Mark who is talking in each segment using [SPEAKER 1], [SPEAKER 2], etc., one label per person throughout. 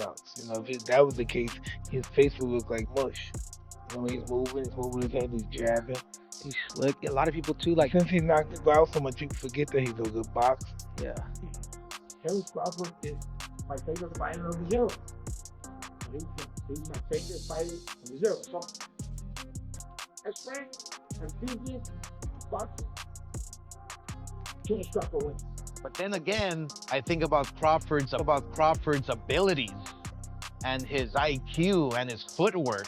[SPEAKER 1] knockouts. If that was the case, his face would look like mush. He's moving his head, he's jabbing.
[SPEAKER 2] He's slick. A lot of people too like.
[SPEAKER 1] Since he knocked him out so much, you forget that he's a good boxer.
[SPEAKER 2] Yeah.
[SPEAKER 3] Terence Crawford is my favorite fighter of the zero. He's my favorite fighter of the zero. So, as friends, enthusiasts, boxing, Terence Crawford wins.
[SPEAKER 2] But then again, I think about Crawford's abilities and his IQ and his footwork,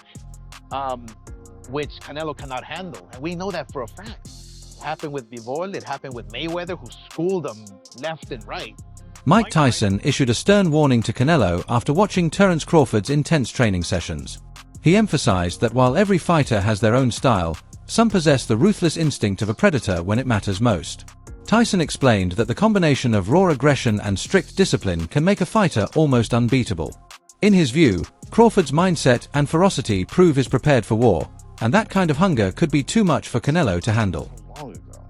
[SPEAKER 2] which Canelo cannot handle. And we know that for a fact. It happened with Bivol, it happened with Mayweather, who schooled him left and right.
[SPEAKER 4] Mike Tyson issued a stern warning to Canelo after watching Terence Crawford's intense training sessions. He emphasized that while every fighter has their own style, some possess the ruthless instinct of a predator when it matters most. Tyson explained that the combination of raw aggression and strict discipline can make a fighter almost unbeatable. In his view, Crawford's mindset and ferocity prove he's prepared for war, and that kind of hunger could be too much for Canelo to handle.
[SPEAKER 5] Long ago.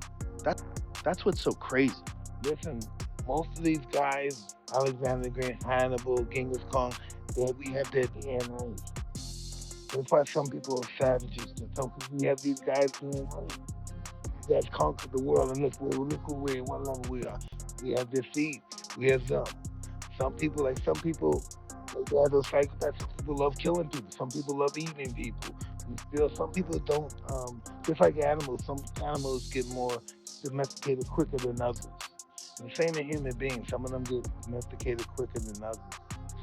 [SPEAKER 5] That's what's so crazy.
[SPEAKER 1] Listen, most of these guys, Alexander Graham, Hannibal, Genghis Khan, we have their DNA. That's why some people are savages. Because we have these guys that conquered the world, and look who we are, what level we are. We have their seed. We have them. Some people, they are those psychopaths. Some people love killing people. Some people love eating people. Some people don't. Just like animals, some animals get more domesticated quicker than others. And the same in human beings. Some of them get domesticated quicker than others.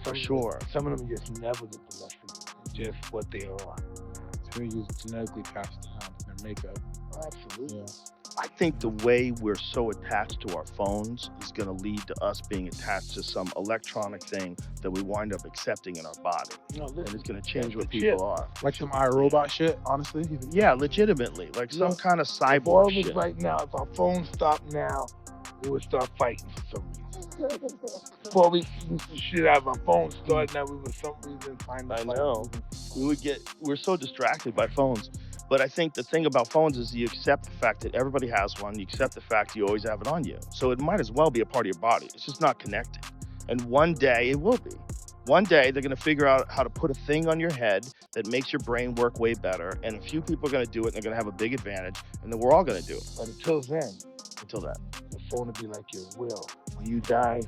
[SPEAKER 5] For sure.
[SPEAKER 1] Some of them just never get domesticated. It's just what they are.
[SPEAKER 6] So you genetically passed down their makeup.
[SPEAKER 1] Absolutely.
[SPEAKER 6] Yeah.
[SPEAKER 5] I think the way we're so attached to our phones is going to lead to us being attached to some electronic thing that we wind up accepting in our body. And it's going to change what people are.
[SPEAKER 6] Like some iRobot shit, honestly.
[SPEAKER 5] Yeah, legitimately. Like some kind of cyborg shit.
[SPEAKER 1] Right now, if our phones stop now, we would start fighting for some reason. Before we used to shit out of our phones start, now we would for some reason find
[SPEAKER 5] I know. We're so distracted by phones. But I think the thing about phones is you accept the fact that everybody has one. You accept the fact you always have it on you. So it might as well be a part of your body. It's just not connected. And one day it will be. One day they're going to figure out how to put a thing on your head that makes your brain work way better. And a few people are going to do it, and they're going to have a big advantage. And then we're all going to do it.
[SPEAKER 1] But until then, the phone will be like your will. When you die,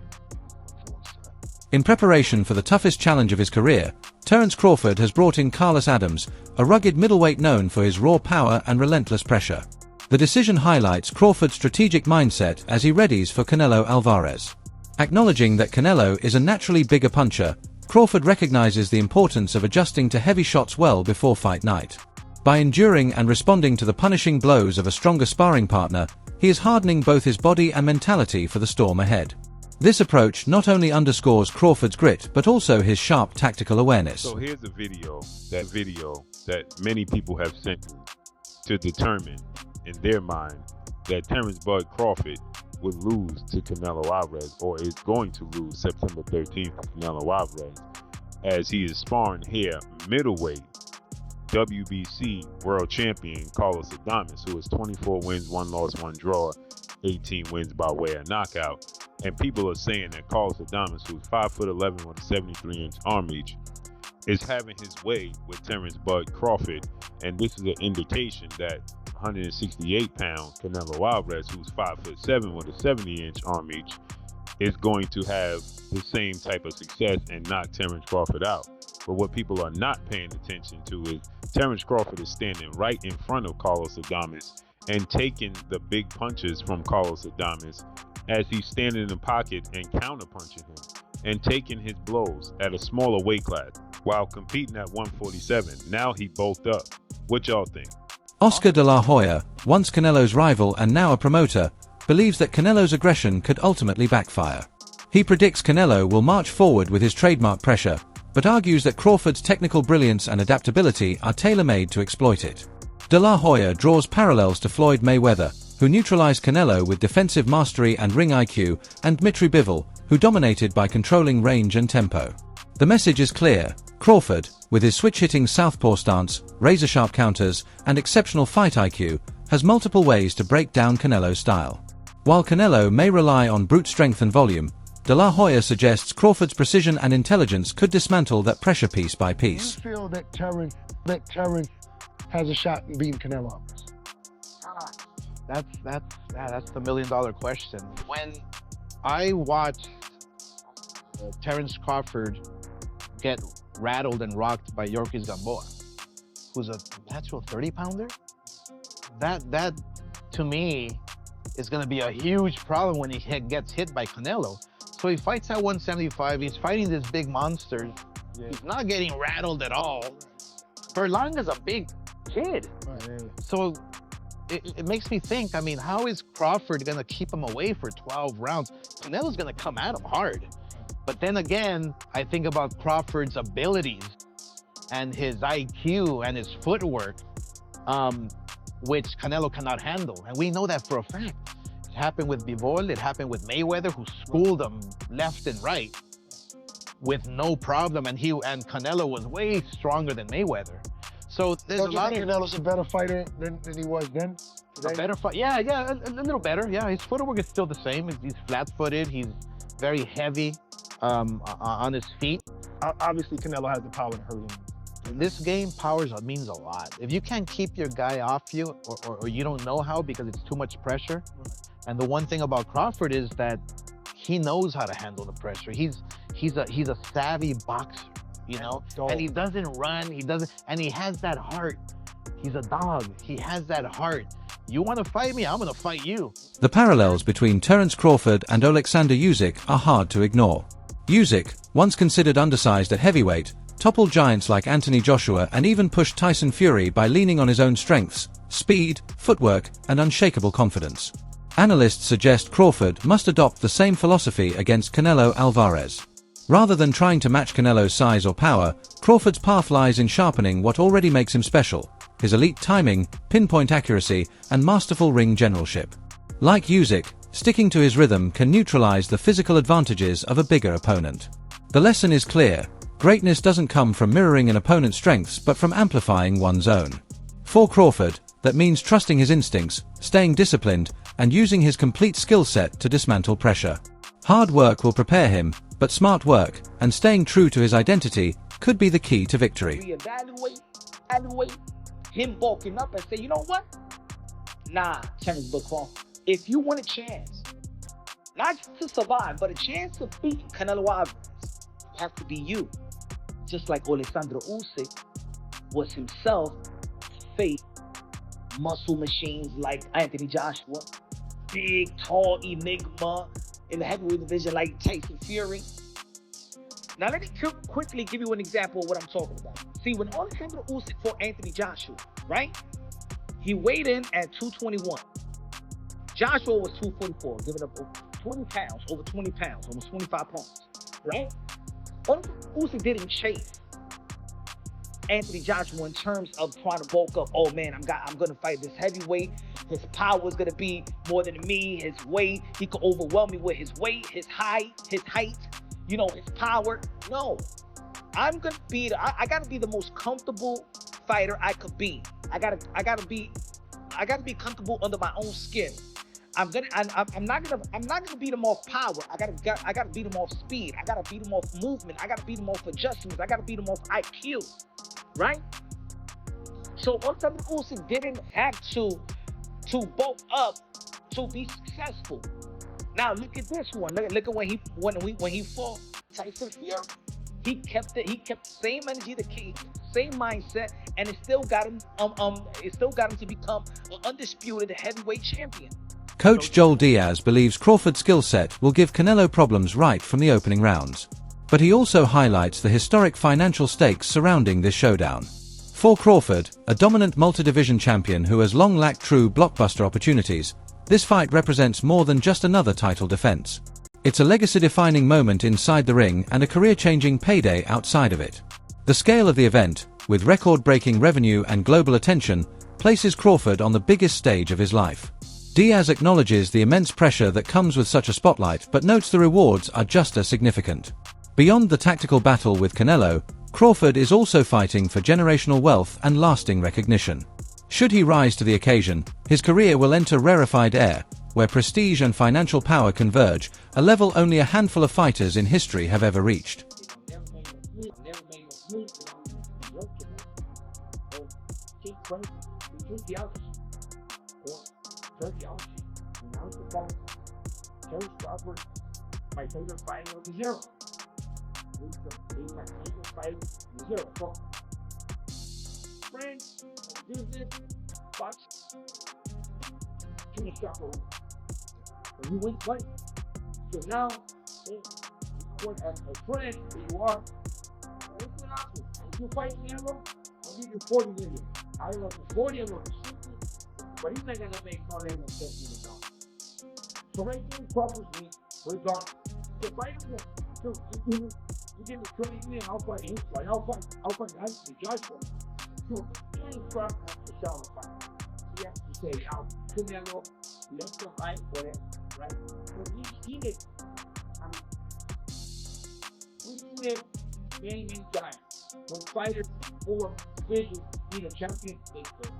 [SPEAKER 4] in preparation for the toughest challenge of his career, Terence Crawford has brought in Carlos Adams, a rugged middleweight known for his raw power and relentless pressure. The decision highlights Crawford's strategic mindset as he readies for Canelo Álvarez. Acknowledging that Canelo is a naturally bigger puncher, Crawford recognizes the importance of adjusting to heavy shots well before fight night. By enduring and responding to the punishing blows of a stronger sparring partner, he is hardening both his body and mentality for the storm ahead. This approach not only underscores Crawford's grit, but also his sharp tactical awareness.
[SPEAKER 7] So here's a video that many people have sent me to determine in their mind that Terence Bud Crawford would lose to Canelo Álvarez, or is going to lose September 13th to Canelo Álvarez, as he is sparring here middleweight WBC world champion Carlos Adames, who is 24 wins, 1 loss, 1 draw, 18 wins by way of knockout. And people are saying that Carlos Adames, who's 5'11" with a 73-inch arm reach, is having his way with Terence Bud Crawford. And this is an indication that 168-pound Canelo Álvarez, who's 5'7" with a 70-inch arm reach, is going to have the same type of success and knock Terence Crawford out. But what people are not paying attention to is Terence Crawford is standing right in front of Carlos Adames and taking the big punches from Carlos Adames as he's standing in the pocket and counter-punching him and taking his blows at a smaller weight class while competing at 147. Now he bulked up. What y'all think?
[SPEAKER 4] Oscar De La Hoya, once Canelo's rival and now a promoter, believes that Canelo's aggression could ultimately backfire. He predicts Canelo will march forward with his trademark pressure, but argues that Crawford's technical brilliance and adaptability are tailor-made to exploit it. De La Hoya draws parallels to Floyd Mayweather, who neutralized Canelo with defensive mastery and ring IQ, and Dmitry Bivol, who dominated by controlling range and tempo. The message is clear: Crawford, with his switch-hitting southpaw stance, razor-sharp counters, and exceptional fight IQ, has multiple ways to break down Canelo's style. While Canelo may rely on brute strength and volume, De De La Hoya suggests Crawford's precision and intelligence could dismantle that pressure piece by
[SPEAKER 3] Do you
[SPEAKER 4] piece.
[SPEAKER 3] feel that Terence has a shot in beating Canelo Álvarez?
[SPEAKER 2] That's the $1 million question. When I watched Terence Crawford get rattled and rocked by Yorkis Gamboa, who's a natural 30-pounder, that to me is going to be a huge problem when he gets hit by Canelo. So he fights at 175. He's fighting this big monster. He's not getting rattled at all. Berlanga's a big kid. So it makes me think, I mean, how is Crawford going to keep him away for 12 rounds? Canelo's going to come at him hard. But then again, I think about Crawford's abilities and his IQ and his footwork, which Canelo cannot handle. And we know that for a fact. It happened with Bivol, it happened with Mayweather, who schooled him left and right with no problem. And Canelo was way stronger than Mayweather. So there's a lot of...
[SPEAKER 3] Canelo's a better fighter than he was then?
[SPEAKER 2] A better fight? Yeah, a little better. Yeah, his footwork is still the same. He's flat-footed. He's very heavy on his feet.
[SPEAKER 3] Obviously, Canelo has the power to hurt him.
[SPEAKER 2] In this game, power means a lot. If you can't keep your guy off you, or you don't know how because it's too much pressure, and the one thing about Crawford is that he knows how to handle the pressure. He's a savvy boxer, you know, and he doesn't run. And he has that heart. He's a dog. He has that heart. You want to fight me? I'm going to fight you.
[SPEAKER 4] The parallels between Terence Crawford and Oleksandr Usyk are hard to ignore. Usyk, once considered undersized at heavyweight, toppled giants like Anthony Joshua and even pushed Tyson Fury by leaning on his own strengths, speed, footwork, and unshakable confidence. Analysts suggest Crawford must adopt the same philosophy against Canelo Álvarez. Rather than trying to match Canelo's size or power, Crawford's path lies in sharpening what already makes him special: his elite timing, pinpoint accuracy, and masterful ring generalship. Like Usyk, sticking to his rhythm can neutralize the physical advantages of a bigger opponent. The lesson is clear: greatness doesn't come from mirroring an opponent's strengths but from amplifying one's own. For Crawford, that means trusting his instincts, staying disciplined, and using his complete skill set to dismantle pressure. Hard work will prepare him, but smart work and staying true to his identity could be the key to victory.
[SPEAKER 8] Evaluate him bulking up and say, you know what? Nah, Terence Crawford, if you want a chance, not just to survive, but a chance to beat Canelo Álvarez, it has to be you. Just like Oleksandr Usyk was himself, face muscle machines like Anthony Joshua, big, tall enigma in the heavyweight division like Tyson Fury. Now let me quickly give you an example of what I'm talking about. See, when Oleksandr Usyk fought Anthony Joshua, right? He weighed in at 221. Joshua was 244, giving up over 20 pounds, almost 25 pounds, right? Usyk didn't chase Anthony Joshua in terms of trying to bulk up. Oh man, I'm gonna fight this heavyweight. His power is gonna be more than me. His weight, he could overwhelm me with his weight, his height, you know, his power. No, I'm gonna be. I gotta be the most comfortable fighter I could be. I gotta be comfortable under my own skin. I'm not gonna beat him off power. I gotta beat him off speed. I gotta beat him off movement. I gotta beat him off adjustments. I gotta beat him off IQ, right? So Oleksandr Usyk didn't have to bulk up to be successful. Now look at this one. Look at when he fought Tyson Fury. He kept the same energy, the same mindset, and it still got him to become an undisputed heavyweight champion.
[SPEAKER 4] Coach Joel Diaz believes Crawford's skill set will give Canelo problems right from the opening rounds. But he also highlights the historic financial stakes surrounding this showdown. For Crawford, a dominant multi-division champion who has long lacked true blockbuster opportunities, this fight represents more than just another title defense. It's a legacy-defining moment inside the ring and a career-changing payday outside of it. The scale of the event, with record-breaking revenue and global attention, places Crawford on the biggest stage of his life. Diaz acknowledges the immense pressure that comes with such a spotlight but notes the rewards are just as significant. Beyond the tactical battle with Canelo, Crawford is also fighting for generational wealth and lasting recognition. Should he rise to the occasion, his career will enter rarefied air, where prestige and financial power converge, a level only a handful of fighters in history have ever reached.
[SPEAKER 3] Never made no move, keep playing. We took the outs. Or the outs. And now it's the ball. Terence Crawford, my favorite fighter of the zero. He's my favorite fighter of the zero. So, friends, business, box, Terence Crawford. And you win money. So now, as a friend that you are, what's an option? If you fight Canelo, I'll give you 40 million. I don't know if it's 40 or 50, but he's not going to make no name of $10 million. So right there, Crawford's me, we're gone. The fight is so you give me 20 million, I'll fight him. Like, I'll fight the judge for him. So, Terence Crawford has to sell the fight. He has to say, Canelo, let's go fight for it, right? So he did, we did many times. When fighters for divisions need a champion, they fail.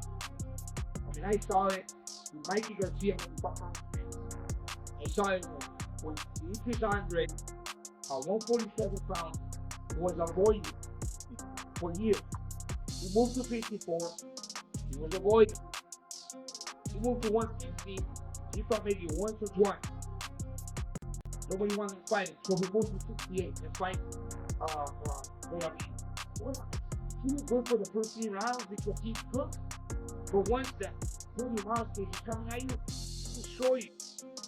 [SPEAKER 3] I mean, I saw it with Mikey Garcia. I saw it when Demetrius Andre, 147 pounds, was avoided for years. He moved to 54. He was avoided. He moved to 160. He fought maybe once or twice. Nobody wanted to fight him, so he moved to 68 and fight. He was good for the first 3 rounds because he's good. But once that 30 rounds is coming at you, he'll destroy you.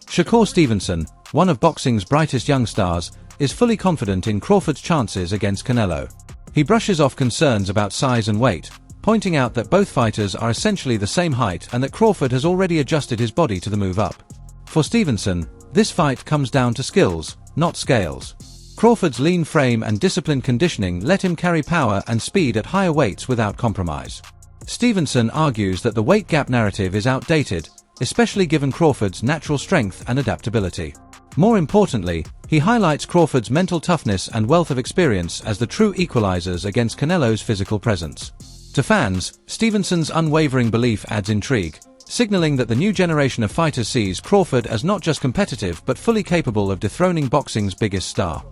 [SPEAKER 4] Shakur Stevenson, one of boxing's brightest young stars, is fully confident in Crawford's chances against Canelo. He brushes off concerns about size and weight, pointing out that both fighters are essentially the same height and that Crawford has already adjusted his body to the move up. For Stevenson, this fight comes down to skills, not scales. Crawford's lean frame and disciplined conditioning let him carry power and speed at higher weights without compromise. Stevenson argues that the weight gap narrative is outdated, especially given Crawford's natural strength and adaptability. More importantly, he highlights Crawford's mental toughness and wealth of experience as the true equalizers against Canelo's physical presence. To fans, Stevenson's unwavering belief adds intrigue, signaling that the new generation of fighters sees Crawford as not just competitive but fully capable of dethroning boxing's biggest star.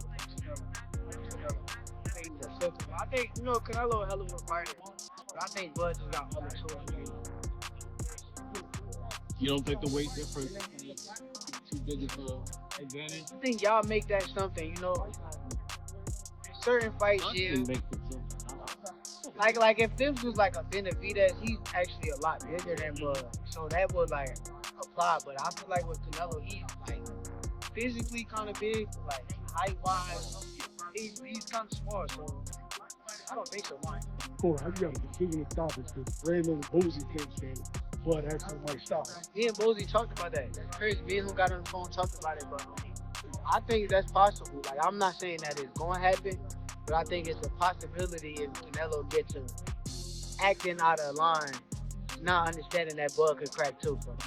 [SPEAKER 9] I think, Canelo a hell of a fighter, but I think Bud just got other tools.
[SPEAKER 6] You don't think the weight difference is too big of an advantage?
[SPEAKER 9] I think y'all make that something, certain fights, yeah. Like if this was like a Benavidez, he's actually a lot bigger than Bud, so that would like apply. But I feel like with Canelo, he's like physically kind of big, like height wise, he's kind of small, so I don't think so.
[SPEAKER 3] Cool, I got a decision to stop it because Raymond and Boozy can't stand it. But actually might stop it.
[SPEAKER 9] Me and Boozy talked about that. That's crazy. Me and him got on the phone talked about it, but I think that's possible. Like, I'm not saying that it's going to happen, but I think it's a possibility if Canelo gets to acting out of line, not understanding that Bud could crack too. So